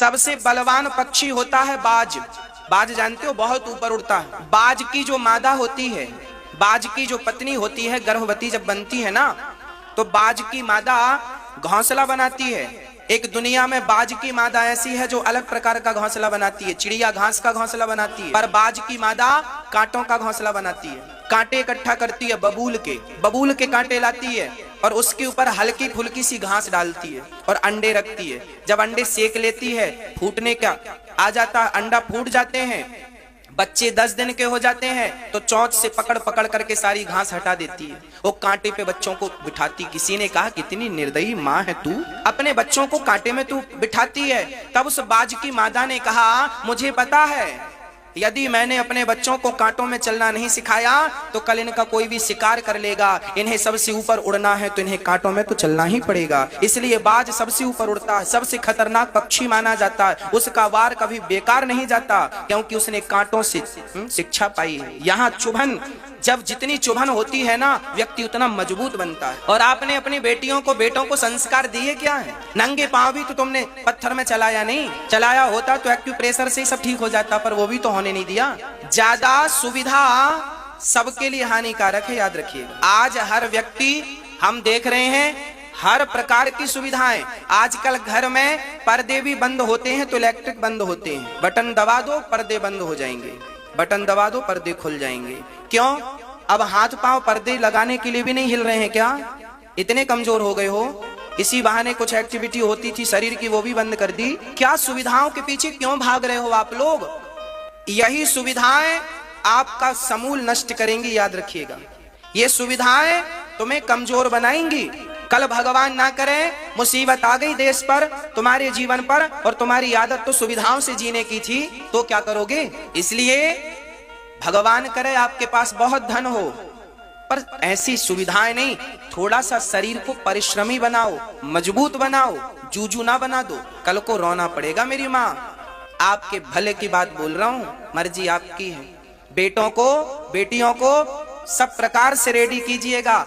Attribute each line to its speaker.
Speaker 1: सबसे बलवान पक्षी होता है बाज। बाज जानते हो, बहुत ऊपर उड़ता है। बाज की जो मादा होती है, बाज की जो पत्नी होती है, गर्भवती जब बनती है ना, तो बाज की मादा घोंसला बनाती है। एक दुनिया में बाज की मादा ऐसी है जो अलग प्रकार का घोंसला बनाती है। चिड़िया घास का घोंसला बनाती है, पर बाज की मादा कांटों का घोंसला बनाती है। कांटे इकट्ठा करती है, बबूल के कांटे लाती है और उसके ऊपर हल्की फुल्की सी घास डालती है और अंडे रखती है। जब अंडे सेक लेती है, फूटने का आ जाता है, अंडा फूट जाते हैं, बच्चे 10 दिन के हो जाते हैं, तो चोंच से पकड़ पकड़ करके सारी घास हटा देती है। वो कांटे पे बच्चों को बिठाती। किसी ने कहा कितनी निर्दयी माँ है तू, अपने बच्चों को कांटे में तू बिठाती है। तब उस बाज की मादा ने कहा, मुझे पता है यदि मैंने अपने बच्चों को कांटों में चलना नहीं सिखाया तो कल इनका कोई भी शिकार कर लेगा। इन्हें सबसे ऊपर उड़ना है तो इन्हें कांटों में तो चलना ही पड़ेगा। इसलिए बाज सबसे ऊपर उड़ता है, सबसे खतरनाक पक्षी माना जाता है। उसका वार कभी बेकार नहीं जाता, क्योंकि उसने कांटों से शिक्षा पाई है। यहाँ चुभन, जब जितनी चुभन होती है ना, व्यक्ति उतना मजबूत बनता है। और आपने अपनी बेटियों को, बेटों को संस्कार दिए क्या है? नंगे पांव भी तो तुमने पत्थर में चलाया नहीं। चलाया होता तो एक्यूप्रेशर से ही सब ठीक हो जाता, पर वो भी तो होने नहीं दिया। ज्यादा सुविधा सबके लिए हानिकारक है, याद रखिएगा। आज हर व्यक्ति, हम देख रहे हैं हर प्रकार की सुविधाएं। आजकल घर में पर्दे भी बंद होते हैं तो इलेक्ट्रिक बंद होते हैं। बटन दबा दो, पर्दे बंद हो जाएंगे। बटन दबा दो, पर्दे खुल जाएंगे। क्यों? अब हाथ पांव पर्दे लगाने के लिए भी नहीं हिल रहे हैं क्या? इतने कमजोर हो गए हो? इसी बहाने कुछ एक्टिविटी होती थी शरीर की, वो भी बंद कर दी। क्या सुविधाओं के पीछे क्यों भाग रहे हो आप लोग? यही सुविधाएं आपका समूल नष्ट करेंगी, याद रखिएगा। ये सुविधाएं तुम्हें कमजोर बनाएंगी। कल भगवान ना करे मुसीबत आ गई देश पर, तुम्हारे जीवन पर, और तुम्हारी आदत तो सुविधाओं से जीने की थी, तो क्या करोगे? इसलिए भगवान करे आपके पास बहुत धन हो, पर ऐसी सुविधाएं नहीं। थोड़ा सा शरीर को परिश्रमी बनाओ, मजबूत बनाओ, जूझू ना बना दो। कल को रोना पड़ेगा। मेरी माँ, आपके भले की बात बोल रहा हूं, मर्जी आपकी है। बेटों को, बेटियों को सब प्रकार से रेडी कीजिएगा।